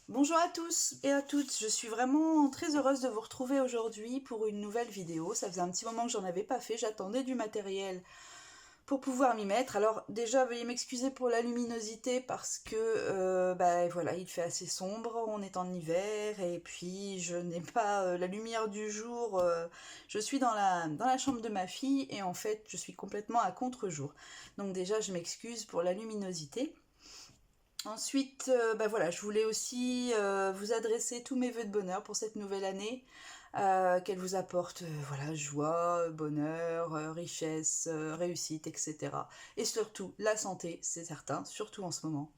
Bonjour à tous et à toutes, je suis vraiment très heureuse de vous retrouver aujourd'hui pour une nouvelle vidéo. Ça faisait un petit moment que j'en avais pas fait, j'attendais du matériel pour pouvoir m'y mettre. Alors déjà, veuillez m'excuser pour la luminosité parce que voilà, il fait assez sombre, on est en hiver et puis je n'ai pas la lumière du jour. Je suis dans la chambre de ma fille et en fait je suis complètement à contre-jour. Donc déjà je m'excuse pour la luminosité. Ensuite, voilà, je voulais aussi vous adresser tous mes vœux de bonheur pour cette nouvelle année, qu'elle vous apporte voilà, joie, bonheur, richesse, réussite, etc. Et surtout la santé, c'est certain, surtout en ce moment.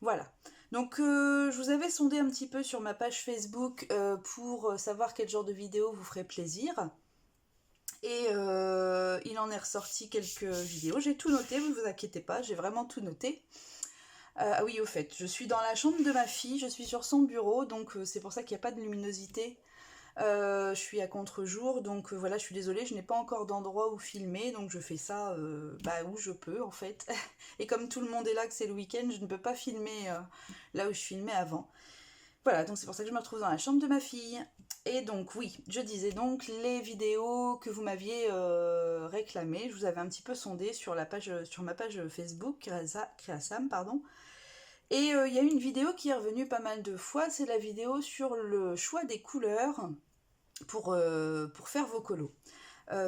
Voilà. Donc je vous avais sondé un petit peu sur ma page Facebook pour savoir quel genre de vidéo vous ferait plaisir. Et il en est ressorti quelques vidéos. J'ai tout noté, ne vous inquiétez pas, j'ai vraiment tout noté. Ah oui, au fait, je suis dans la chambre de ma fille, je suis sur son bureau, donc c'est pour ça qu'il n'y a pas de luminosité. Je suis à contre-jour, donc voilà, je suis désolée, je n'ai pas encore d'endroit où filmer, donc je fais ça où je peux en fait. Et comme tout le monde est là, que c'est le week-end, je ne peux pas filmer là où je filmais avant. Voilà, donc c'est pour ça que je me retrouve dans la chambre de ma fille. Et donc oui, je disais donc les vidéos que vous m'aviez réclamées, je vous avais un petit peu sondé sur ma page Facebook, Créasam, pardon. Et il y a une vidéo qui est revenue pas mal de fois, c'est la vidéo sur le choix des couleurs pour faire vos colos.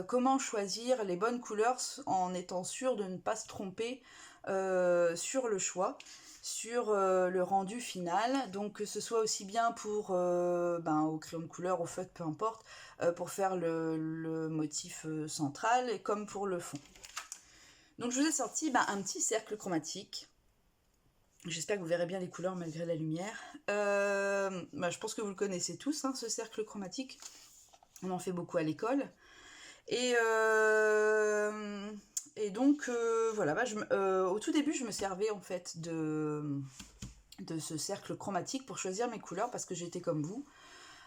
Comment choisir les bonnes couleurs en étant sûr de ne pas se tromper sur le choix, sur le rendu final, donc que ce soit aussi bien pour au crayon de couleur, au feutre, peu importe, pour faire le motif central, comme pour le fond. Donc je vous ai sorti un petit cercle chromatique. J'espère que vous verrez bien les couleurs malgré la lumière. Je pense que vous le connaissez tous, hein, ce cercle chromatique. On en fait beaucoup à l'école. Et donc, voilà, au tout début, je me servais en fait de ce cercle chromatique pour choisir mes couleurs parce que j'étais comme vous.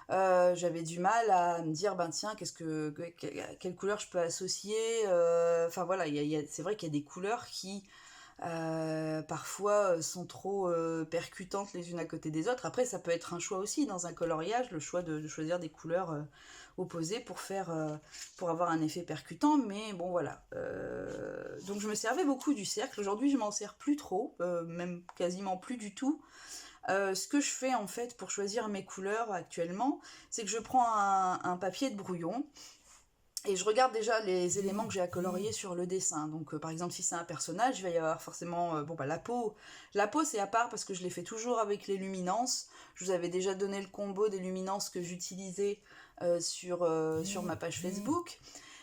J'avais du mal à me dire, tiens, quelle couleur je peux associer. Enfin voilà, c'est vrai qu'il y a des couleurs qui parfois sont trop percutantes les unes à côté des autres. Après, ça peut être un choix aussi dans un coloriage, le choix de choisir des couleurs opposées pour avoir un effet percutant, mais bon voilà. Donc je me servais beaucoup du cercle. Aujourd'hui, je m'en sers plus trop, même quasiment plus du tout. Ce que je fais en fait pour choisir mes couleurs actuellement, c'est que je prends un papier de brouillon. Et je regarde déjà les éléments que j'ai à colorier sur le dessin. Donc par exemple si c'est un personnage, il va y avoir forcément la peau. La peau c'est à part parce que je l'ai fait toujours avec les luminances. Je vous avais déjà donné le combo des luminances que j'utilisais sur ma page Facebook.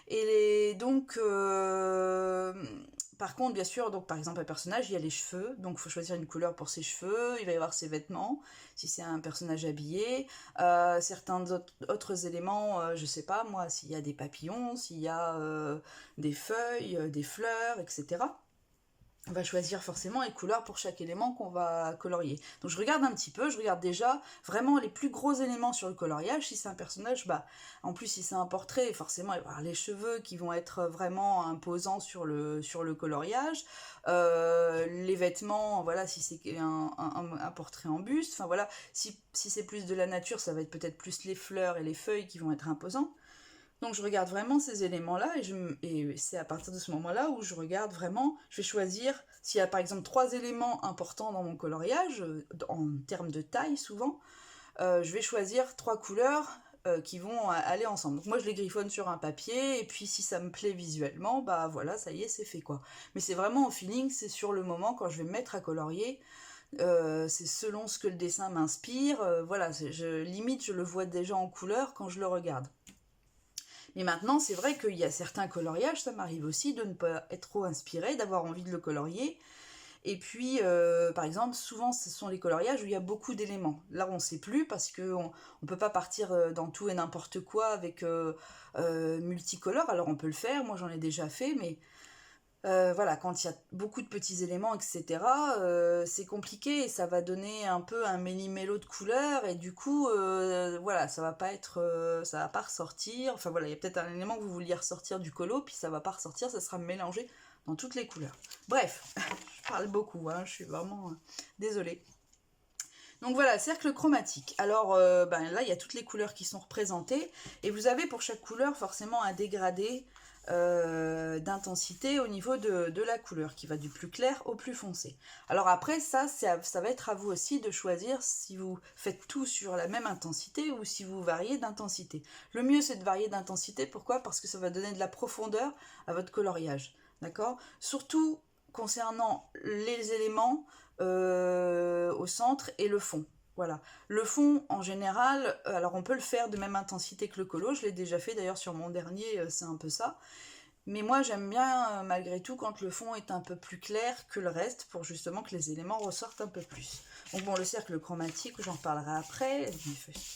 Et donc par contre, bien sûr, donc par exemple un personnage, il y a les cheveux, donc il faut choisir une couleur pour ses cheveux, il va y avoir ses vêtements, si c'est un personnage habillé, certains autres éléments, je sais pas moi, s'il y a des papillons, s'il y a des feuilles, des fleurs, etc. On va choisir forcément les couleurs pour chaque élément qu'on va colorier. Donc je regarde un petit peu, je regarde déjà vraiment les plus gros éléments sur le coloriage. Si c'est un personnage, en plus si c'est un portrait, forcément il va y avoir les cheveux qui vont être vraiment imposants sur le coloriage. Les vêtements, voilà, si c'est un portrait en buste, enfin voilà, si c'est plus de la nature, ça va être peut-être plus les fleurs et les feuilles qui vont être imposants. Donc je regarde vraiment ces éléments-là et c'est à partir de ce moment-là où je regarde vraiment, je vais choisir s'il y a par exemple 3 éléments importants dans mon coloriage, en termes de taille souvent, je vais choisir 3 couleurs qui vont aller ensemble. Donc moi je les griffonne sur un papier et puis si ça me plaît visuellement, voilà, ça y est, c'est fait quoi. Mais c'est vraiment au feeling, c'est sur le moment quand je vais me mettre à colorier. C'est selon ce que le dessin m'inspire, voilà, limite je le vois déjà en couleur quand je le regarde. Mais maintenant, c'est vrai qu'il y a certains coloriages, ça m'arrive aussi de ne pas être trop inspirée, d'avoir envie de le colorier. Et puis, par exemple, souvent, ce sont les coloriages où il y a beaucoup d'éléments. Là, on ne sait plus parce qu'on ne peut pas partir dans tout et n'importe quoi avec multicolore. Alors, on peut le faire, moi j'en ai déjà fait, mais Voilà, quand il y a beaucoup de petits éléments, etc., c'est compliqué et ça va donner un peu un méli-mélo de couleurs et du coup, voilà, ça va pas ressortir. Enfin voilà, il y a peut-être un élément que vous vouliez ressortir du colo, puis ça va pas ressortir, ça sera mélangé dans toutes les couleurs. Bref, je parle beaucoup, hein, je suis vraiment désolée. Donc voilà, cercle chromatique. Alors là, il y a toutes les couleurs qui sont représentées. Et vous avez pour chaque couleur forcément un dégradé d'intensité au niveau de la couleur, qui va du plus clair au plus foncé. Alors après, ça va être à vous aussi de choisir si vous faites tout sur la même intensité ou si vous variez d'intensité. Le mieux, c'est de varier d'intensité. Pourquoi? Parce que ça va donner de la profondeur à votre coloriage. D'accord? Surtout concernant les éléments au centre et le fond. Voilà. Le fond, en général, alors on peut le faire de même intensité que le colo, je l'ai déjà fait d'ailleurs sur mon dernier, c'est un peu ça. Mais moi j'aime bien malgré tout quand le fond est un peu plus clair que le reste pour justement que les éléments ressortent un peu plus. Donc bon, le cercle chromatique, j'en reparlerai après,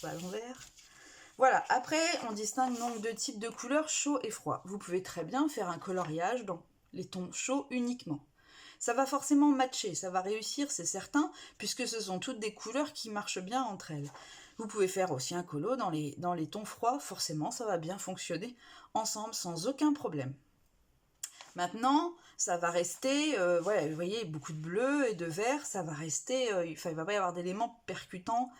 pas à l'envers. Voilà, après on distingue donc deux types de couleurs, chaud et froid. Vous pouvez très bien faire un coloriage dans les tons chauds uniquement. Ça va forcément matcher, ça va réussir, c'est certain, puisque ce sont toutes des couleurs qui marchent bien entre elles. Vous pouvez faire aussi un colo dans les tons froids, forcément ça va bien fonctionner ensemble sans aucun problème. Maintenant, ça va rester, voilà, vous voyez, beaucoup de bleu et de vert, ça va rester, il va pas y avoir d'éléments percutants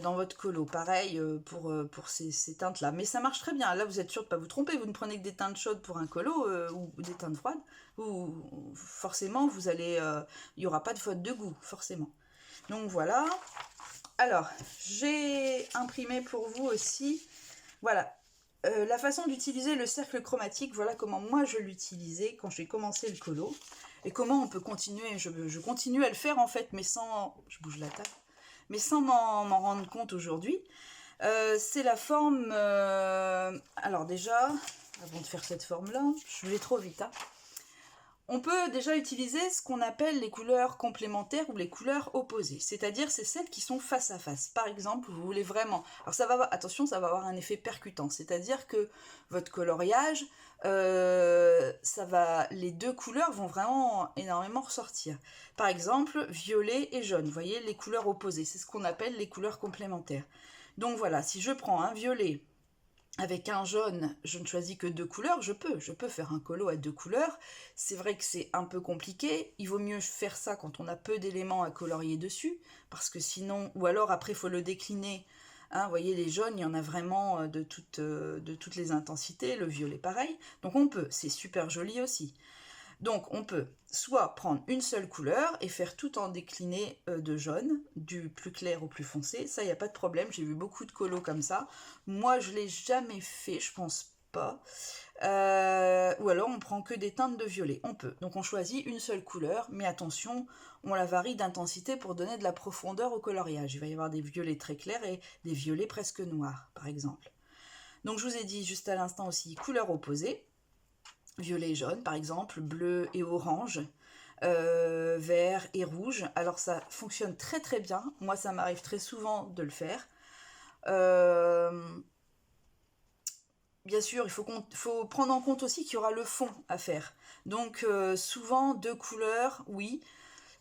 dans votre colo. Pareil pour ces teintes-là. Mais ça marche très bien. Là, vous êtes sûr de ne pas vous tromper. Vous ne prenez que des teintes chaudes pour un colo ou des teintes froides. Forcément, il n'y aura pas de faute de goût, forcément. Donc voilà. Alors, j'ai imprimé pour vous aussi, voilà, la façon d'utiliser le cercle chromatique. Voilà comment moi je l'utilisais quand j'ai commencé le colo. Et comment on peut continuer. Je continue à le faire en fait, mais sans... Je bouge la table. Mais sans m'en rendre compte aujourd'hui. C'est la forme... alors déjà, avant de faire cette forme-là, je vais trop vite. Hein. On peut déjà utiliser ce qu'on appelle les couleurs complémentaires ou les couleurs opposées. C'est-à-dire, c'est celles qui sont face à face. Par exemple, vous voulez vraiment... Alors attention, ça va avoir un effet percutant. C'est-à-dire que votre coloriage, les deux couleurs vont vraiment énormément ressortir. Par exemple, violet et jaune. Vous voyez, les couleurs opposées. C'est ce qu'on appelle les couleurs complémentaires. Donc voilà, si je prends un violet avec un jaune, je ne choisis que deux couleurs, je peux faire un colo à deux couleurs. C'est vrai que c'est un peu compliqué, il vaut mieux faire ça quand on a peu d'éléments à colorier dessus, parce que sinon, ou alors après il faut le décliner. Hein, vous voyez, les jaunes, il y en a vraiment de toutes les intensités, le violet pareil. Donc on peut, c'est super joli aussi. Donc on peut soit prendre une seule couleur et faire tout en décliné de jaune, du plus clair au plus foncé, ça il n'y a pas de problème, j'ai vu beaucoup de colos comme ça. Moi je ne l'ai jamais fait, je pense pas. Ou alors on prend que des teintes de violet, on peut. Donc on choisit une seule couleur, mais attention, on la varie d'intensité pour donner de la profondeur au coloriage. Il va y avoir des violets très clairs et des violets presque noirs, par exemple. Donc je vous ai dit juste à l'instant aussi, couleurs opposées. Violet et jaune par exemple, bleu et orange, vert et rouge. Alors ça fonctionne très très bien, moi ça m'arrive très souvent de le faire. Bien sûr, il faut prendre en compte aussi qu'il y aura le fond à faire. Donc souvent deux couleurs, oui.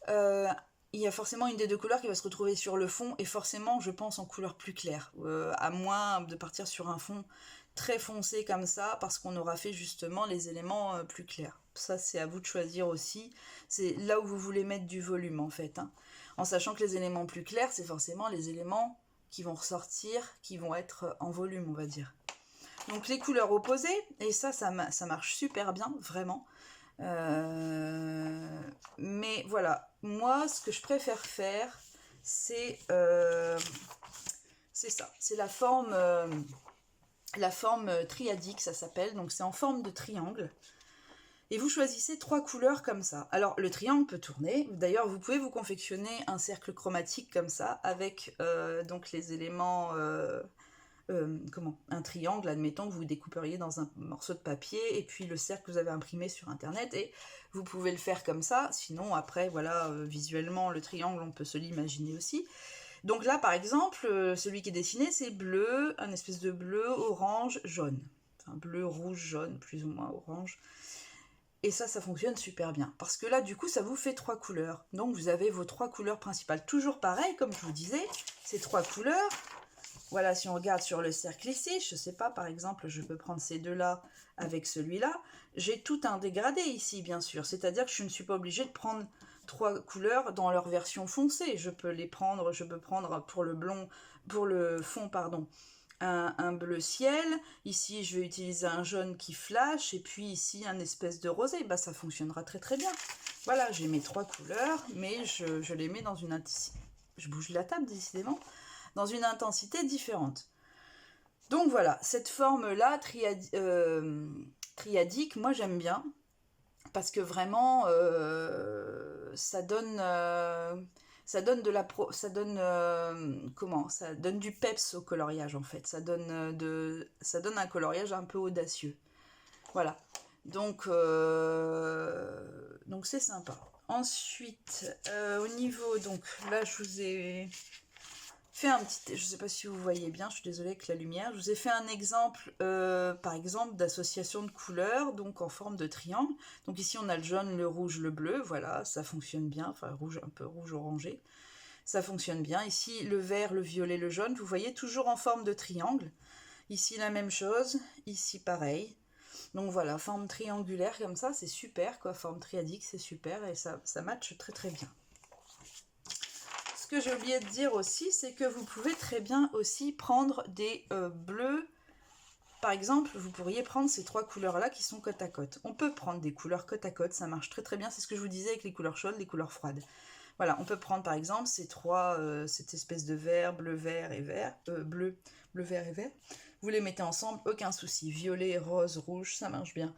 Il y a forcément une des deux couleurs qui va se retrouver sur le fond et forcément je pense en couleur plus claire, à moins de partir sur un fond très foncé comme ça parce qu'on aura fait justement les éléments plus clairs. Ça c'est à vous de choisir aussi, c'est là où vous voulez mettre du volume en fait. Hein. En sachant que les éléments plus clairs c'est forcément les éléments qui vont ressortir, qui vont être en volume on va dire. Donc les couleurs opposées, et ça marche super bien, vraiment. Mais voilà, moi ce que je préfère faire, c'est ça, c'est la forme triadique, ça s'appelle, donc c'est en forme de triangle. Et vous choisissez 3 couleurs comme ça. Alors le triangle peut tourner, d'ailleurs vous pouvez vous confectionner un cercle chromatique comme ça, avec donc les éléments... un triangle, admettons que vous découperiez dans un morceau de papier et puis le cercle que vous avez imprimé sur internet et vous pouvez le faire comme ça, sinon après voilà visuellement le triangle on peut se l'imaginer aussi. Donc là par exemple celui qui est dessiné c'est bleu, un espèce de bleu, orange, jaune, enfin bleu, rouge, jaune, plus ou moins orange. Et ça fonctionne super bien. Parce que là, du coup, ça vous fait 3 couleurs. Donc, vous avez vos 3 couleurs principales. Toujours pareil, comme je vous disais, ces 3 couleurs. Voilà, si on regarde sur le cercle ici, je sais pas, par exemple, je peux prendre ces deux-là avec celui-là. J'ai tout un dégradé ici, bien sûr. C'est-à-dire que je ne suis pas obligée de prendre 3 couleurs dans leur version foncée. Je peux prendre pour le blond, pour le fond, pardon, un bleu ciel. Ici, je vais utiliser un jaune qui flash. Et puis ici, un espèce de rosé. Bah, ça fonctionnera très très bien. Voilà, j'ai mes 3 couleurs, mais je les mets dans une intensité. Je bouge la table, décidément. Dans une intensité différente. Donc voilà, cette forme-là, triadique, moi j'aime bien. Parce que vraiment, ça donne du peps au coloriage en fait. Ça donne un coloriage un peu audacieux. Voilà. Donc c'est sympa. Ensuite, au niveau, donc là je vous ai fait un petit, je sais pas si vous voyez bien, je suis désolée avec la lumière, je vous ai fait un exemple, par exemple, d'association de couleurs, donc en forme de triangle. Donc ici on a le jaune, le rouge, le bleu, voilà, ça fonctionne bien, enfin rouge, un peu rouge orangé, ça fonctionne bien. Ici le vert, le violet, le jaune, vous voyez, toujours en forme de triangle. Ici la même chose, ici pareil. Donc voilà, forme triangulaire comme ça, c'est super, quoi, forme triadique, c'est super, et ça matche très très bien. Ce que j'ai oublié de dire aussi, c'est que vous pouvez très bien aussi prendre des bleus. Par exemple, vous pourriez prendre ces 3 couleurs-là qui sont côte à côte. On peut prendre des couleurs côte à côte, ça marche très très bien. C'est ce que je vous disais avec les couleurs chaudes, les couleurs froides. Voilà, on peut prendre par exemple cette espèce de vert, bleu, vert et vert, bleu, vert et vert. Vous les mettez ensemble, aucun souci. Violet, rose, rouge, ça marche bien.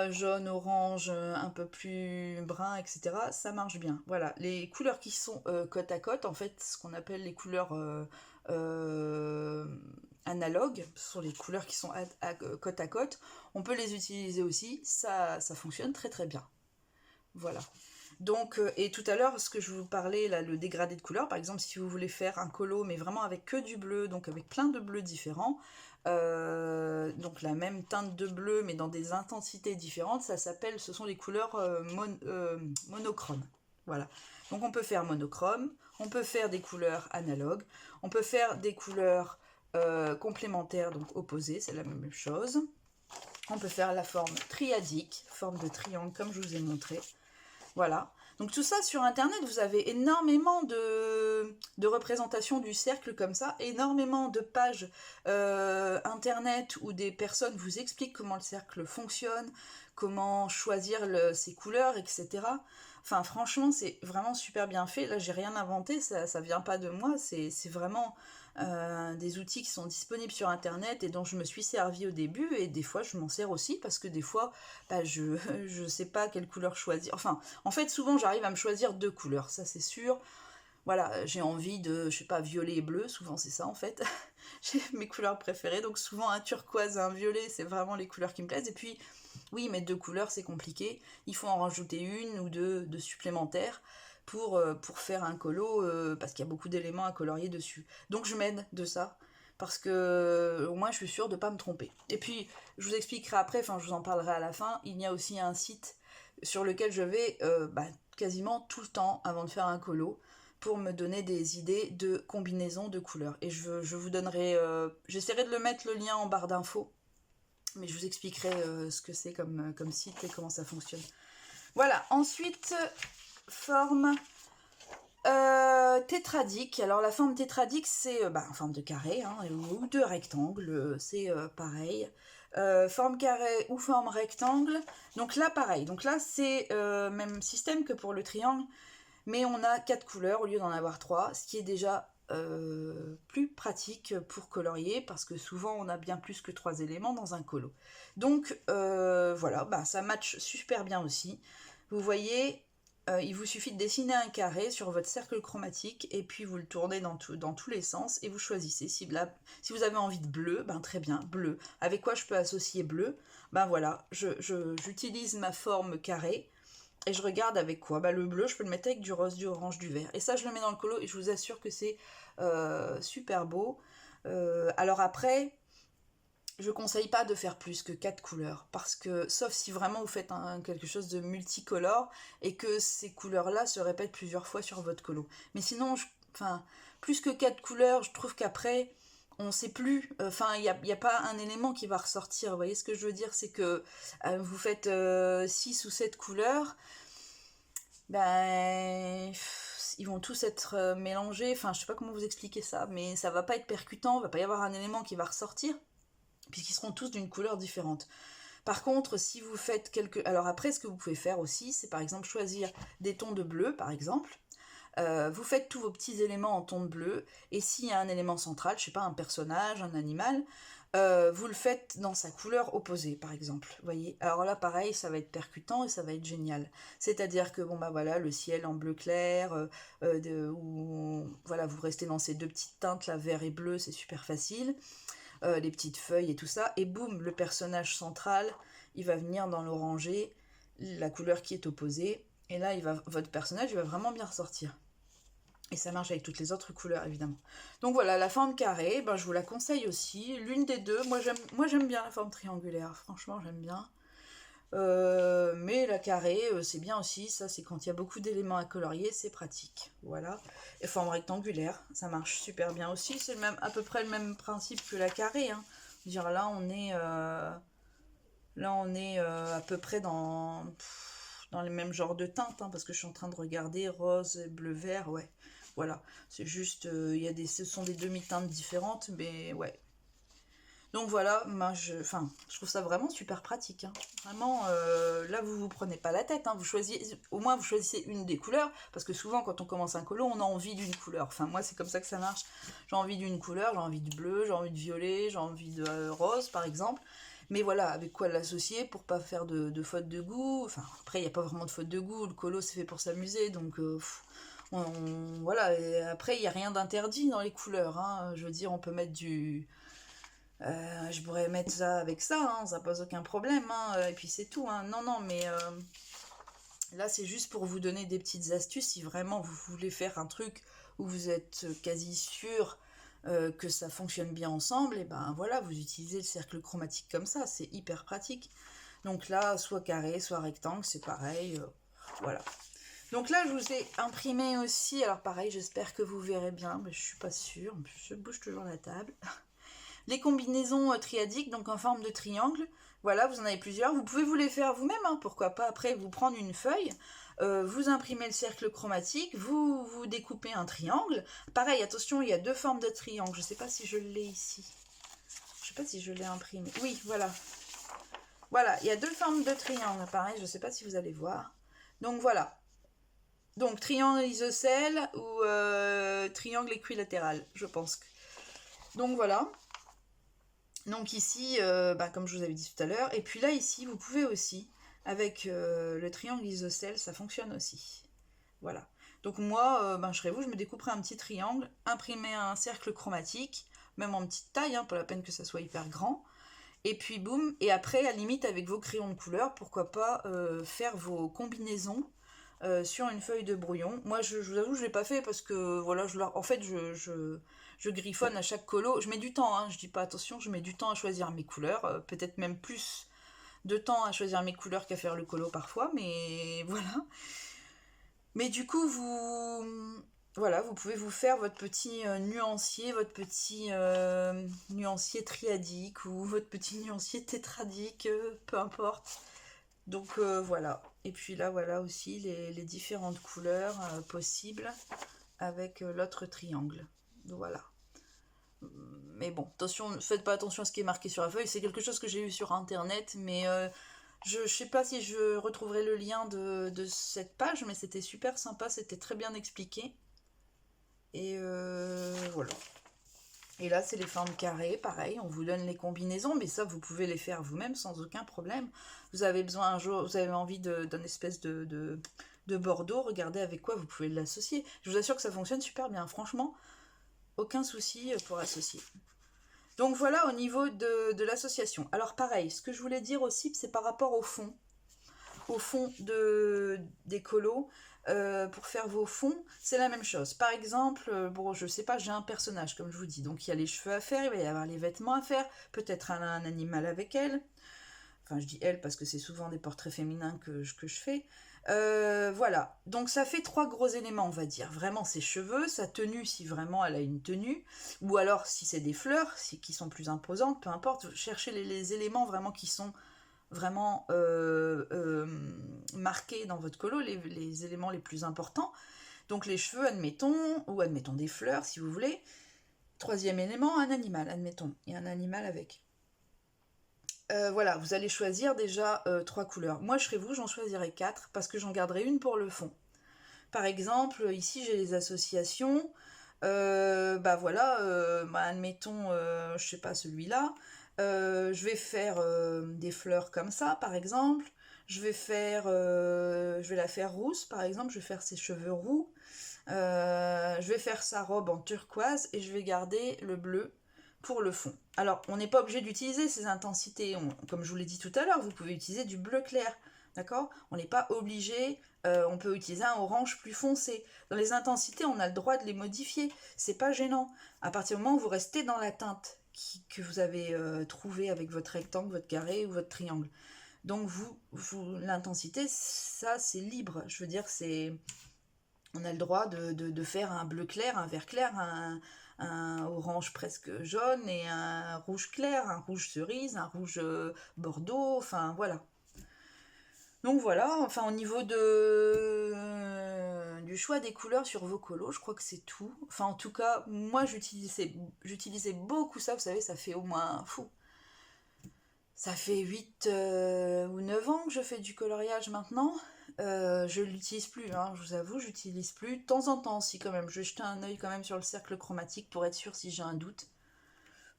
Jaune, orange, un peu plus brun, etc. Ça marche bien. Voilà, les couleurs qui sont côte à côte, en fait, ce qu'on appelle les couleurs analogues, ce sont les couleurs qui sont côte à côte. On peut les utiliser aussi, ça fonctionne très très bien. Voilà. Donc, et tout à l'heure, ce que je vous parlais, là, le dégradé de couleurs, par exemple, si vous voulez faire un colo, mais vraiment avec que du bleu, donc avec plein de bleus différents, donc la même teinte de bleu, mais dans des intensités différentes, ce sont les couleurs monochromes. Voilà. Donc on peut faire monochrome, on peut faire des couleurs analogues, on peut faire des couleurs complémentaires, donc opposées, c'est la même chose. On peut faire la forme triadique, forme de triangle, comme je vous ai montré. Voilà. Donc tout ça sur internet, vous avez énormément de représentations du cercle comme ça, énormément de pages internet où des personnes vous expliquent comment le cercle fonctionne, comment choisir ses couleurs, etc. Enfin franchement c'est vraiment super bien fait. Là j'ai rien inventé, ça vient pas de moi, c'est vraiment des outils qui sont disponibles sur internet et dont je me suis servi au début, et des fois je m'en sers aussi parce que des fois bah, je sais pas quelle couleur choisir. Enfin, en fait souvent j'arrive à me choisir 2 couleurs, ça c'est sûr. Voilà, j'ai envie de, je sais pas, violet et bleu, souvent c'est ça en fait. J'ai mes couleurs préférées, donc souvent un turquoise et un violet, c'est vraiment les couleurs qui me plaisent. Et puis, oui, mais 2 couleurs c'est compliqué, il faut en rajouter une ou deux de supplémentaires pour faire un colo, parce qu'il y a beaucoup d'éléments à colorier dessus. Donc je m'aide de ça, parce que au moins je suis sûre de ne pas me tromper. Et puis, je vous expliquerai après, enfin je vous en parlerai à la fin, il y a aussi un site sur lequel je vais quasiment tout le temps avant de faire un colo, pour me donner des idées de combinaisons de couleurs. Et je vous donnerai, j'essaierai de le mettre le lien en barre d'infos, mais je vous expliquerai ce que c'est comme site et comment ça fonctionne. Voilà, ensuite, forme tétradique. Alors la forme tétradique, c'est en forme de carré hein, ou de rectangle, c'est pareil. Forme carré ou forme rectangle. Donc là, pareil. Donc là, c'est même système que pour le triangle, mais on a 4 couleurs au lieu d'en avoir 3, ce qui est déjà plus pratique pour colorier, parce que souvent on a bien plus que 3 éléments dans un colo. Donc voilà, ça match super bien aussi. Vous voyez, il vous suffit de dessiner un carré sur votre cercle chromatique, et puis vous le tournez dans tous les sens, et vous choisissez. Si vous avez envie de bleu, très bien, bleu. Avec quoi je peux associer bleu? Voilà, j'utilise ma forme carré, et je regarde avec quoi. Le bleu, je peux le mettre avec du rose, du orange, du vert. Et ça, je le mets dans le colo et je vous assure que c'est super beau. Alors après, Je conseille pas de faire plus que 4 couleurs, parce que, sauf si vraiment vous faites quelque chose de multicolore, et que ces couleurs-là se répètent plusieurs fois sur votre colo. Mais sinon, enfin, plus que 4 couleurs, je trouve qu'après, on sait plus, enfin, il y a pas un élément qui va ressortir, vous voyez ce que je veux dire, c'est que vous faites 6 ou 7 couleurs, ben, ils vont tous être mélangés, enfin, je sais pas comment vous expliquer ça, mais ça va pas être percutant, il va pas y avoir un élément qui va ressortir, puisqu'ils seront tous d'une couleur différente. Par contre, si vous faites quelques... Alors après, ce que vous pouvez faire aussi, c'est par exemple choisir des tons de bleu, par exemple. Vous faites tous vos petits éléments en ton de bleu, et s'il y a un élément central, je sais pas, un personnage, un animal, vous le faites dans sa couleur opposée, par exemple. Vous voyez. Alors là, pareil, ça va être percutant et ça va être génial. C'est-à-dire que, bon, bah voilà, le ciel en bleu clair, ou voilà, vous restez dans ces deux petites teintes, là, vert et bleu, c'est super facile. Les petites feuilles et tout ça, et boum, le personnage central, il va venir dans l'orangé, la couleur qui est opposée, et là, votre personnage, il va vraiment bien ressortir. Et ça marche avec toutes les autres couleurs, évidemment. Donc voilà, la forme carrée, ben, je vous la conseille aussi, l'une des deux. Moi, j'aime bien la forme triangulaire, franchement, j'aime bien. Mais la carrée, c'est bien aussi, ça c'est quand il y a beaucoup d'éléments à colorier, c'est pratique, voilà. Et forme rectangulaire, ça marche super bien aussi, c'est à peu près le même principe que la carrée, hein. Dire, là on est à peu près dans les mêmes genres de teintes, hein, parce que je suis en train de regarder rose, bleu, vert, ouais, voilà. C'est juste, ce sont des demi-teintes différentes, mais ouais. Donc voilà, moi je trouve ça vraiment super pratique, hein. Vraiment, là vous prenez pas la tête, hein. Au moins vous choisissez une des couleurs, parce que souvent quand on commence un colo, on a envie d'une couleur. Enfin moi c'est comme ça que ça marche. J'ai envie d'une couleur, j'ai envie de bleu, j'ai envie de violet, j'ai envie de rose par exemple. Mais voilà, avec quoi l'associer pour pas faire de faute de goût. Enfin après il n'y a pas vraiment de faute de goût, le colo c'est fait pour s'amuser, donc voilà. Et après il n'y a rien d'interdit dans les couleurs, hein. Je veux dire, on peut mettre je pourrais mettre ça avec ça, hein, ça pose aucun problème, hein, et puis c'est tout, hein. Non, non, mais là c'est juste pour vous donner des petites astuces si vraiment vous voulez faire un truc où vous êtes quasi sûr que ça fonctionne bien ensemble, et ben voilà, vous utilisez le cercle chromatique comme ça, c'est hyper pratique. Donc là, soit carré, soit rectangle, c'est pareil, voilà. Donc là, je vous ai imprimé aussi, alors pareil, j'espère que vous verrez bien, mais je suis pas sûre, je bouge toujours la table. Les combinaisons triadiques, donc en forme de triangle, voilà, vous en avez plusieurs. Vous pouvez vous les faire vous-même, hein, pourquoi pas. Après, vous prendre une feuille, vous imprimez le cercle chromatique, vous découpez un triangle. Pareil, attention, il y a deux formes de triangle. Je ne sais pas si je l'ai ici. Je ne sais pas si je l'ai imprimé. Oui, voilà. Voilà, il y a deux formes de triangle. Pareil, je ne sais pas si vous allez voir. Donc voilà. Donc triangle isocèle ou triangle équilatéral, je pense. Donc voilà. Donc ici, comme je vous avais dit tout à l'heure, et puis là ici, vous pouvez aussi, avec le triangle isocèle, ça fonctionne aussi. Voilà. Donc moi, je serais vous, je me découperai un petit triangle, imprimer un cercle chromatique, même en petite taille, hein, pas la peine que ça soit hyper grand, et puis boum, et après, à la limite, avec vos crayons de couleur, pourquoi pas faire vos combinaisons sur une feuille de brouillon. Moi, je vous avoue, je ne l'ai pas fait parce que, voilà, en fait, je griffonne à chaque colo. Je mets du temps, hein, je dis pas attention, je mets du temps à choisir mes couleurs, peut-être même plus de temps à choisir mes couleurs qu'à faire le colo parfois, mais voilà. Mais du coup, voilà, vous pouvez vous faire votre petit nuancier, votre petit nuancier triadique ou votre petit nuancier tétradique, peu importe. Donc voilà. Et puis là, voilà aussi les différentes couleurs possibles avec l'autre triangle. Donc voilà. Mais bon, attention, faites pas attention à ce qui est marqué sur la feuille. C'est quelque chose que j'ai eu sur internet, mais je sais pas si je retrouverai le lien de cette page, mais c'était super sympa, c'était très bien expliqué. Et voilà. Et là, c'est les formes carrées, pareil, on vous donne les combinaisons, mais ça, vous pouvez les faire vous-même sans aucun problème. Vous avez besoin un jour, vous avez envie d'une espèce de bordeaux, regardez avec quoi vous pouvez l'associer. Je vous assure que ça fonctionne super bien, franchement, aucun souci pour associer. Donc voilà au niveau de l'association. Alors pareil, ce que je voulais dire aussi, c'est par rapport au fond. au fond des colos, pour faire vos fonds, c'est la même chose. Par exemple, bon, je sais pas, j'ai un personnage, comme je vous dis, donc il y a les cheveux à faire, il va y avoir les vêtements à faire, peut-être un animal avec elle. Enfin, je dis elle parce que c'est souvent des portraits féminins que je fais. Voilà, donc ça fait 3 gros éléments, on va dire. Vraiment ses cheveux, sa tenue si vraiment elle a une tenue, ou alors si c'est des fleurs, qui sont plus imposantes, peu importe, cherchez les éléments vraiment qui sont vraiment marqués dans votre colo, les éléments les plus importants. Donc les cheveux, admettons, ou admettons des fleurs si vous voulez. Troisième élément, un animal, admettons, et un animal avec. Voilà, vous allez choisir déjà 3 couleurs. Moi, je serais vous, j'en choisirais 4 parce que j'en garderai une pour le fond. Par exemple, ici, j'ai les associations. Bah voilà, admettons, je sais pas, celui-là. Je vais faire des fleurs comme ça, par exemple. Je vais la faire rousse, par exemple. Je vais faire ses cheveux roux. Je vais faire sa robe en turquoise et je vais garder le bleu pour le fond. Alors, on n'est pas obligé d'utiliser ces intensités. Comme je vous l'ai dit tout à l'heure, vous pouvez utiliser du bleu clair. D'accord? On n'est pas obligé, on peut utiliser un orange plus foncé. Dans les intensités, on a le droit de les modifier. C'est pas gênant. À partir du moment où vous restez dans la teinte que vous avez trouvée avec votre rectangle, votre carré ou votre triangle. Donc, l'intensité, ça, c'est libre. Je veux dire, on a le droit de faire un bleu clair, un vert clair, un orange presque jaune et un rouge clair, un rouge cerise, un rouge bordeaux, enfin voilà. Donc voilà, enfin au niveau du choix des couleurs sur vos colos, je crois que c'est tout. Enfin en tout cas, moi j'utilisais beaucoup ça, vous savez, ça fait au moins, ça fait 8 ou 9 ans que je fais du coloriage maintenant. Je l'utilise plus, hein, je vous avoue, j'utilise plus. De temps en temps aussi quand même, je vais jeter un œil quand même sur le cercle chromatique pour être sûr si j'ai un doute.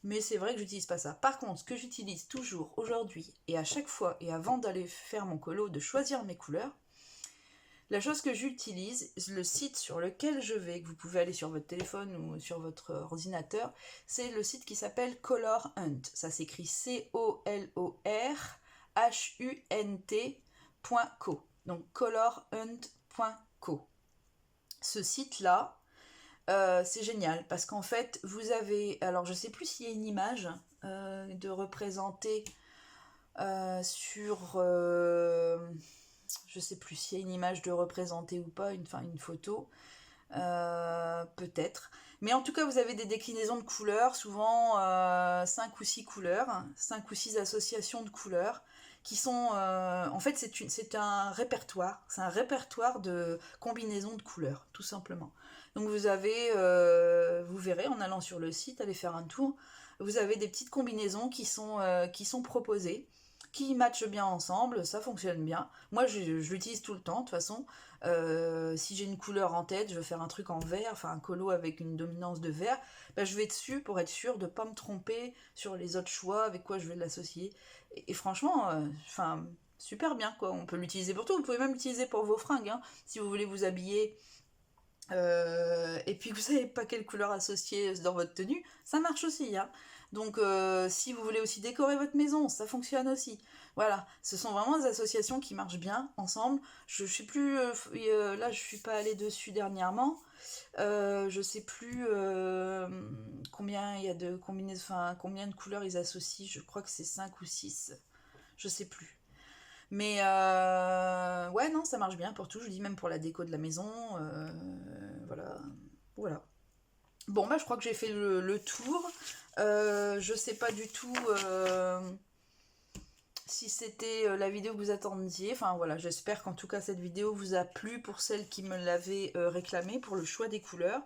Mais c'est vrai que j'utilise pas ça. Par contre, ce que j'utilise toujours aujourd'hui et à chaque fois et avant d'aller faire mon colo, de choisir mes couleurs, la chose que j'utilise, le site sur lequel je vais, que vous pouvez aller sur votre téléphone ou sur votre ordinateur, c'est le site qui s'appelle Color Hunt. Ça s'écrit COLORHUNT.co. Donc colorhunt.co. Ce site-là, c'est génial parce qu'en fait, vous avez, alors je sais plus s'il y a une image de représenter sur, je sais plus s'il y a une image de représenter ou pas, une photo, peut-être. Mais en tout cas, vous avez des déclinaisons de couleurs, souvent 5 ou 6 couleurs, 5 ou 6 associations de couleurs, qui sont... en fait, c'est un répertoire, de combinaisons de couleurs, tout simplement. Donc vous avez, vous verrez en allant sur le site, allez faire un tour, vous avez des petites combinaisons qui sont proposées, qui matchent bien ensemble, ça fonctionne bien. Moi, je l'utilise tout le temps, de toute façon. Si j'ai une couleur en tête, je veux faire un truc en vert, enfin un colo avec une dominance de vert, ben je vais dessus pour être sûr de ne pas me tromper sur les autres choix, avec quoi je vais l'associer. Et franchement, super bien, quoi. On peut l'utiliser pour tout, vous pouvez même l'utiliser pour vos fringues, hein. Si vous voulez vous habiller et puis que vous savez pas quelle couleur associer dans votre tenue, ça marche aussi, hein. Donc si vous voulez aussi décorer votre maison, ça fonctionne aussi. Voilà, ce sont vraiment des associations qui marchent bien ensemble. Je sais plus, là je suis pas allée dessus dernièrement. Je sais plus combien il y a de combinaisons, enfin combien de couleurs ils associent. Je crois que c'est 5 ou 6. Je sais plus. Mais ouais, non, ça marche bien pour tout. Je dis même pour la déco de la maison. Voilà. Voilà. Bon, bah, je crois que j'ai fait le tour. Je sais pas du tout si c'était la vidéo que vous attendiez. Enfin, voilà, j'espère qu'en tout cas cette vidéo vous a plu pour celles qui me l'avaient réclamé pour le choix des couleurs.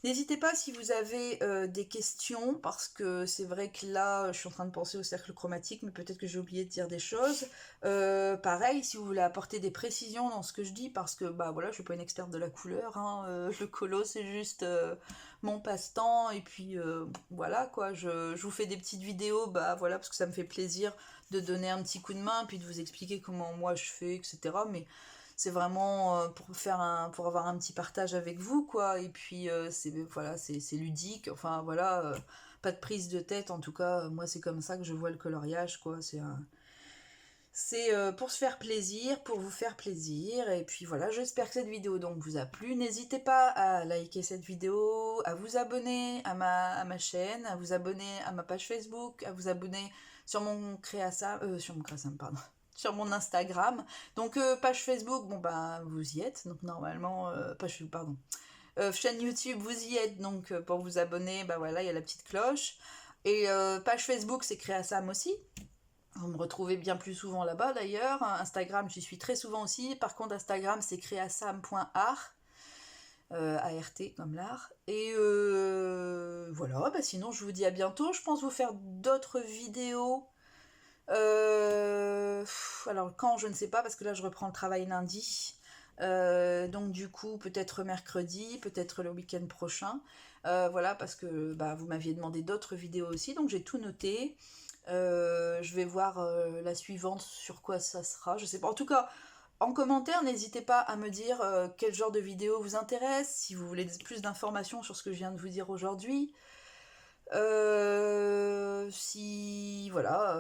N'hésitez pas si vous avez des questions, parce que c'est vrai que là, je suis en train de penser au cercle chromatique, mais peut-être que j'ai oublié de dire des choses. Pareil, si vous voulez apporter des précisions dans ce que je dis, parce que bah voilà, je suis pas une experte de la couleur, hein, le colo c'est juste mon passe-temps, et puis voilà quoi, je vous fais des petites vidéos, bah voilà, parce que ça me fait plaisir de donner un petit coup de main, puis de vous expliquer comment moi je fais, etc. Mais c'est vraiment pour avoir un petit partage avec vous, quoi. Et puis c'est ludique, enfin voilà, pas de prise de tête. En tout cas, moi c'est comme ça que je vois le coloriage, quoi. C'est pour se faire plaisir, pour vous faire plaisir. Et puis voilà, j'espère que cette vidéo donc vous a plu. N'hésitez pas à liker cette vidéo, à vous abonner à ma chaîne, à vous abonner à ma page Facebook, à vous abonner sur mon Créasam, pardon, sur mon Instagram. Donc page Facebook, bon bah vous y êtes. Donc normalement, chaîne YouTube, vous y êtes. Donc pour vous abonner, bah voilà, il y a la petite cloche. Et page Facebook, c'est Créasam aussi. Vous me retrouvez bien plus souvent là-bas d'ailleurs. Instagram, j'y suis très souvent aussi. Par contre, Instagram, c'est créasam.art. ART comme l'art. Et voilà, bah sinon, je vous dis à bientôt. Je pense vous faire d'autres vidéos. Alors, quand, je ne sais pas, parce que là, je reprends le travail lundi. Donc, du coup, peut-être mercredi, peut-être le week-end prochain. Voilà, parce que bah, vous m'aviez demandé d'autres vidéos aussi. Donc, j'ai tout noté. Je vais voir la suivante sur quoi ça sera, je sais pas. En tout cas, en commentaire, n'hésitez pas à me dire quel genre de vidéo vous intéresse, si vous voulez plus d'informations sur ce que je viens de vous dire aujourd'hui. Si voilà,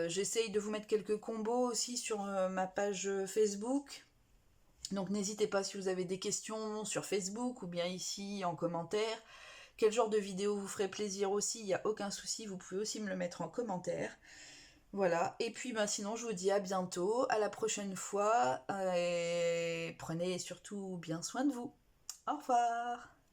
j'essaye de vous mettre quelques combos aussi sur ma page Facebook. Donc n'hésitez pas si vous avez des questions sur Facebook ou bien ici en commentaire. Quel genre de vidéo vous ferait plaisir aussi, il n'y a aucun souci, vous pouvez aussi me le mettre en commentaire. Voilà, et puis bah, sinon je vous dis à bientôt, à la prochaine fois, et prenez surtout bien soin de vous. Au revoir.